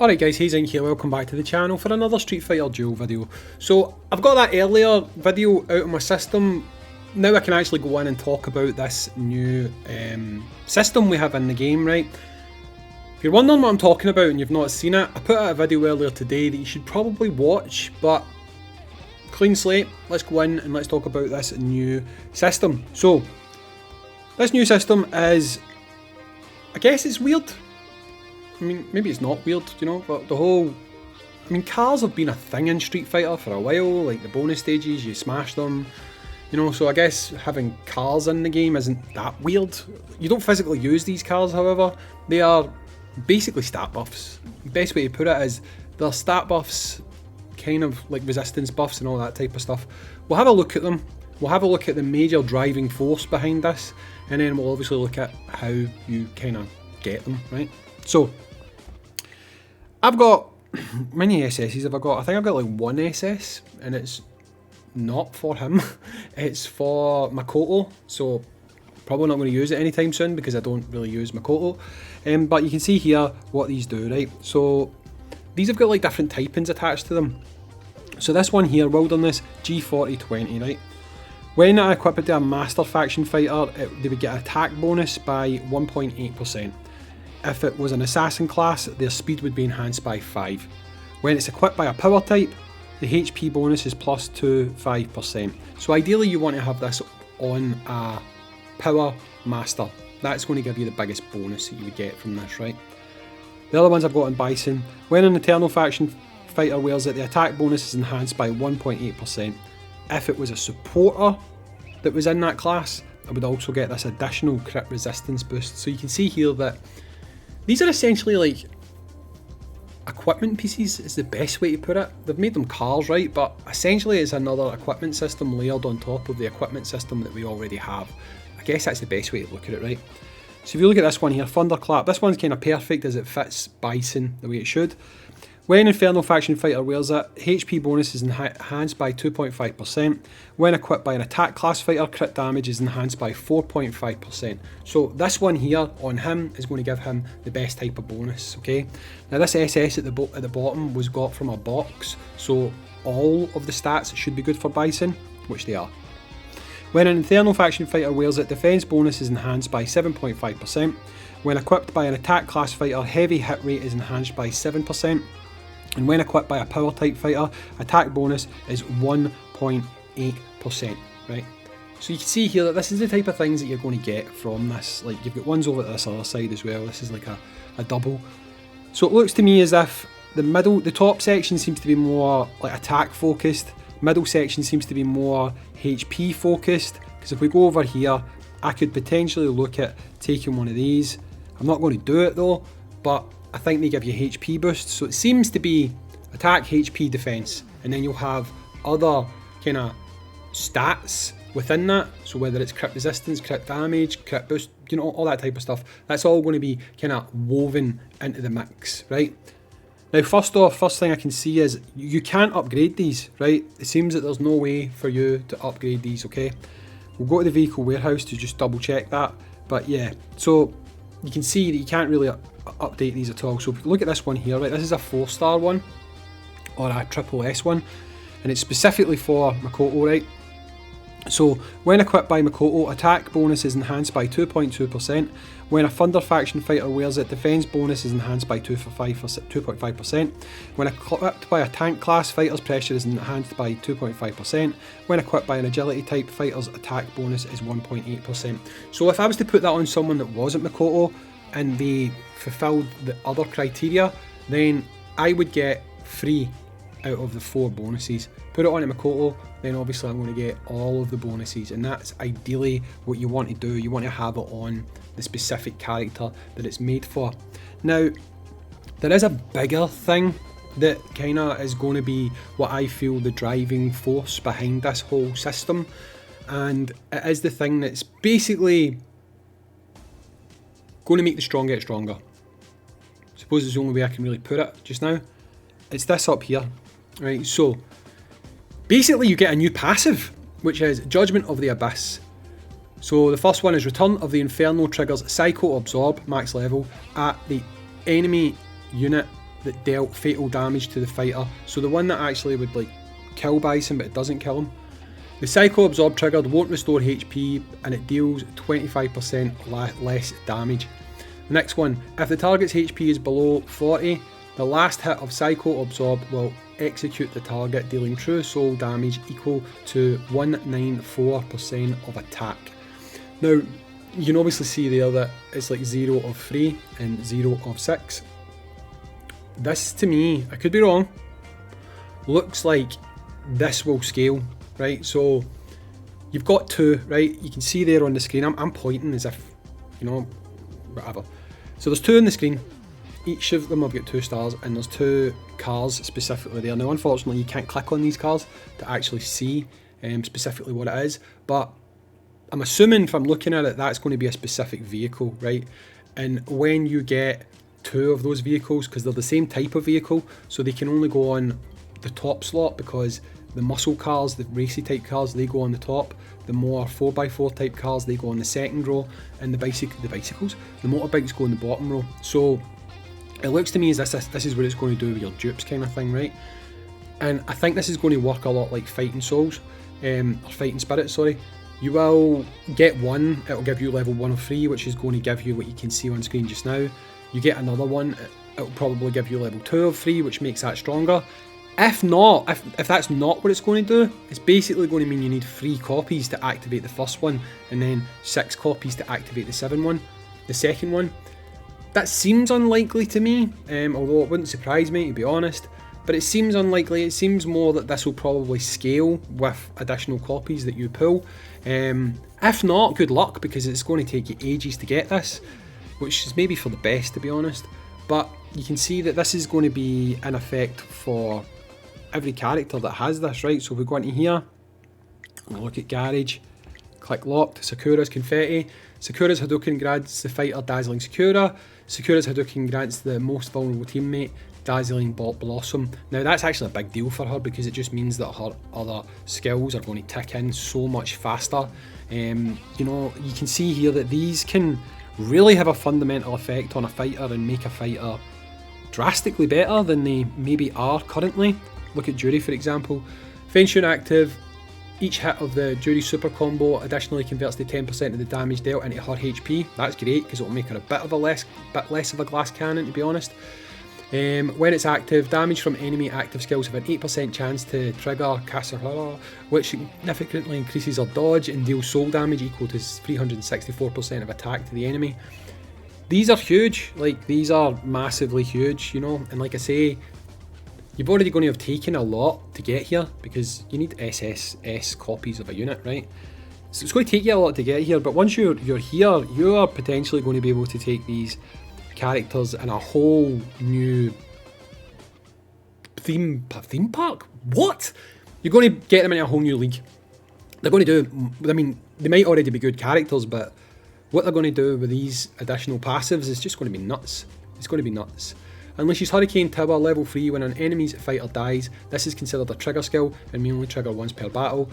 Alright guys, Hayzink here, welcome back to the channel for another Street Fighter Duel video. So, I've got that earlier video out of my system. Now I can actually go in and talk about this new system we have in the game, right? If you're wondering what I'm talking about and you've not seen it, I put out a video earlier today that you should probably watch, but clean slate, let's go in and let's talk about this new system. So, this new system is, I guess it's weird. I mean, maybe it's not weird, you know, but the whole... I mean, cars have been a thing in Street Fighter for a while, like the bonus stages, you smash them, you know, so I guess having cars in the game isn't that weird. You don't physically use these cars, however, they are basically stat buffs. The best way to put it is, they're stat buffs, kind of like resistance buffs and all that type of stuff. We'll have a look at them, we'll have a look at the major driving force behind this, and then we'll obviously look at how you kind of get them, right? So, I've got, how many SSs have I got? I think I've got like one SS, and it's not for him, it's for Makoto, so probably not going to use it anytime soon because I don't really use Makoto. But you can see here what these do, right? So these have got like different typings attached to them. So this one here, Wilderness G4020, right? When I equip it to a Master Faction Fighter, they would get an attack bonus by 1.8%. If it was an Assassin class, their speed would be enhanced by 5. When it's equipped by a Power type, the HP bonus is plus 5%. So ideally you want to have this on a Power Master. That's going to give you the biggest bonus that you would get from this, right? The other ones I've got in Bison. When an Eternal Faction Fighter wears it, the attack bonus is enhanced by 1.8%. If it was a supporter that was in that class, I would also get this additional crit resistance boost. So you can see here that these are essentially like equipment pieces, is the best way to put it. They've made them cars, right? But essentially it's another equipment system layered on top of the equipment system that we already have. I guess that's the best way to look at it, right? So if you look at this one here, Thunderclap, this one's kind of perfect as it fits Bison the way it should. When Infernal Faction Fighter wears it, HP bonus is enhanced by 2.5%. When equipped by an attack class fighter, crit damage is enhanced by 4.5%. So this one here on him is going to give him the best type of bonus, okay? Now this SS at the bottom was got from a box, so all of the stats should be good for Bison, which they are. When an Infernal Faction Fighter wears it, defense bonus is enhanced by 7.5%. When equipped by an attack class fighter, heavy hit rate is enhanced by 7%. And when equipped by a power type fighter, attack bonus is 1.8%, right? So you can see here that this is the type of things that you're going to get from this. Like, you've got ones over at this other side as well. This is like a double. So it looks to me as if the top section seems to be more like attack focused. Middle section seems to be more HP focused. Because if we go over here, I could potentially look at taking one of these. I'm not going to do it though, but I think they give you HP boosts, so it seems to be attack, HP, defense, and then you'll have other kind of stats within that, so whether it's crit resistance, crit damage, crit boost, you know, all that type of stuff, that's all going to be kind of woven into the mix, right? Now first off, first thing I can see is you can't upgrade these, right? It seems that there's no way for you to upgrade these, okay? We'll go to the vehicle warehouse to just double check that, but yeah, so you can see that you can't really update these at all. So if you look at this one here, right, this is a 4-star one, or a triple S one, and it's specifically for Makoto, right? So when equipped by Makoto, attack bonus is enhanced by 2.2%. When a Thunder Faction Fighter wears it, defense bonus is enhanced by 2.5%. When equipped by a tank class, fighter's pressure is enhanced by 2.5%. When equipped by an agility type, fighter's attack bonus is 1.8%. So if I was to put that on someone that wasn't Makoto and they fulfilled the other criteria, then I would get 3 out of the 4 bonuses. Put it on at Makoto, then obviously I'm going to get all of the bonuses, and that's ideally what you want to do. You want to have it on the specific character that it's made for. Now, there is a bigger thing that kind of is going to be what I feel the driving force behind this whole system, and it is the thing that's basically going to make the strong get stronger. I suppose it's the only way I can really put it just now. It's this up here, right? So basically you get a new passive, which is Judgment of the Abyss. So the first one is Return of the Inferno triggers Psycho Absorb, max level, at the enemy unit that dealt fatal damage to the fighter, so the one that actually would like kill Bison but it doesn't kill him. The Psycho Absorb triggered won't restore HP and it deals 25% less damage. The next one, if the target's HP is below 40, the last hit of Psycho Absorb will execute the target, dealing true soul damage equal to 194% of attack. Now, you can obviously see there that it's like 0 of 3 and 0 of 6. This, to me, I could be wrong, looks like this will scale, right? So you've got 2, right? You can see there on the screen, I'm pointing as if, you know, whatever. So there's 2 on the screen. Each of them have got 2 stars, and there's 2 cars specifically there. Now, unfortunately, you can't click on these cars to actually see specifically what it is, but I'm assuming if I'm looking at it, that's going to be a specific vehicle, right? And when you get 2 of those vehicles, because they're the same type of vehicle, so they can only go on the top slot, because the muscle cars, the racy type cars, they go on the top. The more 4x4 type cars, they go on the second row, and the motorbikes go on the bottom row. So it looks to me as this is what it's going to do with your dupes kind of thing, right? And I think this is going to work a lot like Fighting Souls, or Fighting Spirits, sorry. You will get one, it'll give you level 1 of 3, which is going to give you what you can see on screen just now. You get another one, it'll probably give you level 2 of 3, which makes that stronger. If not, if that's not what it's going to do, it's basically going to mean you need 3 copies to activate the first one, and then 6 copies to activate the second one. That seems unlikely to me, although it wouldn't surprise me, to be honest. But it seems unlikely. It seems more that this will probably scale with additional copies that you pull. If not, good luck, because it's going to take you ages to get this, which is maybe for the best, to be honest. But you can see that this is going to be in effect for every character that has this, right? So if we go into here, we'll look at Garage, click Locked, Sakura's Confetti. Sakura's Hadouken grants the fighter Dazzling Sakura. Sakura's Hadouken grants the most vulnerable teammate Dazzling Bolt Blossom. Now that's actually a big deal for her, because it just means that her other skills are going to tick in so much faster. You know, you can see here that these can really have a fundamental effect on a fighter and make a fighter drastically better than they maybe are currently. Look at Jury, for example. Fenshun active. Each hit of the Jury super combo additionally converts the 10% of the damage dealt into her HP. That's great, because it will make her a bit less of a glass cannon, to be honest. When it's active, damage from enemy active skills have an 8% chance to trigger Kasahara, which significantly increases her dodge and deals soul damage equal to 364% of attack to the enemy. These are huge, like these are massively huge, you know, and like I say, you've already going to have taken a lot to get here, because you need SSS copies of a unit, right? So it's going to take you a lot to get here, but once you're here, you are potentially going to be able to take these characters in a whole new theme park. What? You're going to get them in a whole new league. They're going to do, I mean, they might already be good characters, but what they're going to do with these additional passives is just going to be nuts. It's going to be nuts. Unleashes Hurricane Tower level 3 when an enemy's fighter dies. This is considered a trigger skill and may only trigger once per battle.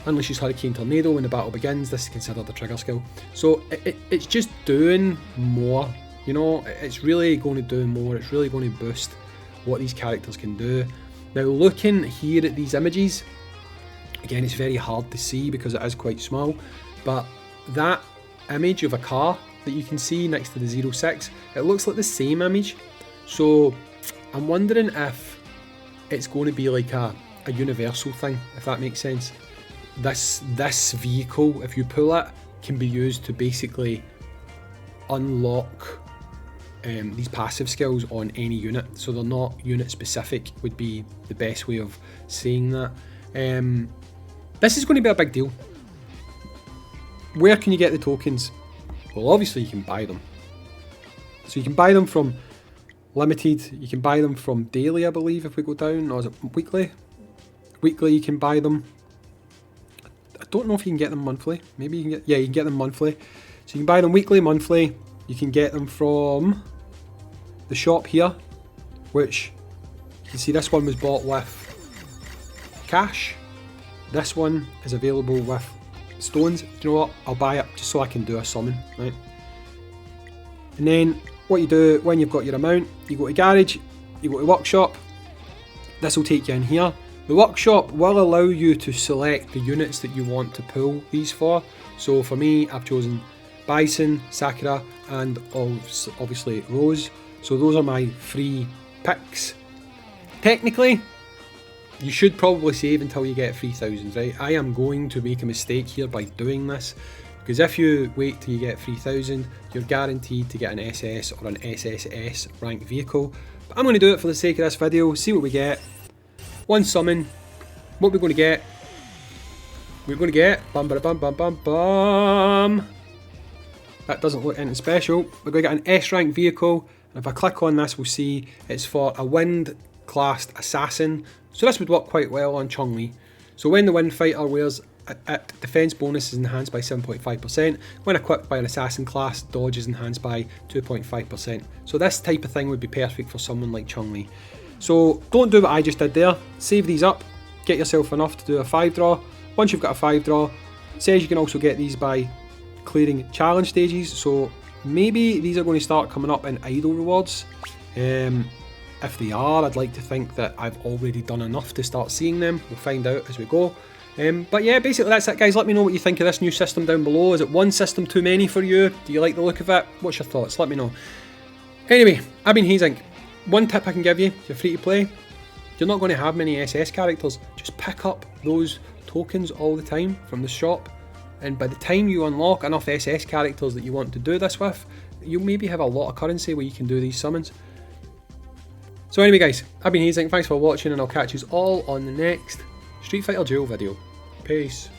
Unleashes Hurricane Tornado when the battle begins. This is considered a trigger skill. So it's just doing more. You know, it's really going to do more. It's really going to boost what these characters can do. Now, looking here at these images, again, it's very hard to see because it is quite small, but that image of a car that you can see next to the 06, it looks like the same image. So I'm wondering if it's going to be like a universal thing, if that makes sense. This vehicle, if you pull it, can be used to basically unlock these passive skills on any unit. So they're not unit specific, would be the best way of saying that. This is going to be a big deal. Where can you get the tokens? Well, obviously you can buy them. So you can buy them from Limited, you can buy them from Daily, I believe, if we go down, or is it Weekly? Weekly you can buy them. I don't know if you can get them monthly. Maybe you can get, yeah, you can get them monthly. So you can buy them weekly, monthly. You can get them from the shop here, which you can see this one was bought with cash. This one is available with stones. Do you know what? I'll buy it just so I can do a summon, right? And then what you do when you've got your amount, you go to Garage, you go to workshop. This will take you in here. The workshop will allow you to select the units that you want to pull these for. So for me, I've chosen Bison, Sakura, and obviously Rose. So those are my 3 picks. Technically, you should probably save until you get 3000, right? I am going to make a mistake here by doing this, because if you wait till you get 3000, you're guaranteed to get an SS or an SSS rank vehicle. But I'm going to do it for the sake of this video, see what we get. One summon. What we're going to get? We're going to get bum ba bum bum bum bum. That doesn't look anything special. We're going to get an S rank vehicle, and if I click on this, we'll see it's for a wind classed assassin. So this would work quite well on Chun-Li. So when the wind fighter wears it, defense bonus is enhanced by 7.5%. When equipped by an assassin class, dodge is enhanced by 2.5%. So this type of thing would be perfect for someone like Chun-Li. So don't do what I just did there. Save these up, get yourself enough to do a 5-draw. Once you've got a 5-draw, it says you can also get these by clearing challenge stages. So maybe these are going to start coming up in idle rewards. If they are, I'd like to think that I've already done enough to start seeing them. We'll find out as we go. But yeah, basically that's it, guys. Let me know what you think of this new system down below. Is it one system too many for you? Do you like the look of it? What's your thoughts? Let me know. Anyway, I've been Hayzink. One tip I can give you, if you're free to play, you're not going to have many SS characters. Just pick up those tokens all the time from the shop, and by the time you unlock enough SS characters that you want to do this with, you'll maybe have a lot of currency where you can do these summons. So anyway, guys, I've been Hayzink. Thanks for watching, and I'll catch you all on the next Street Fighter Duel video. Peace.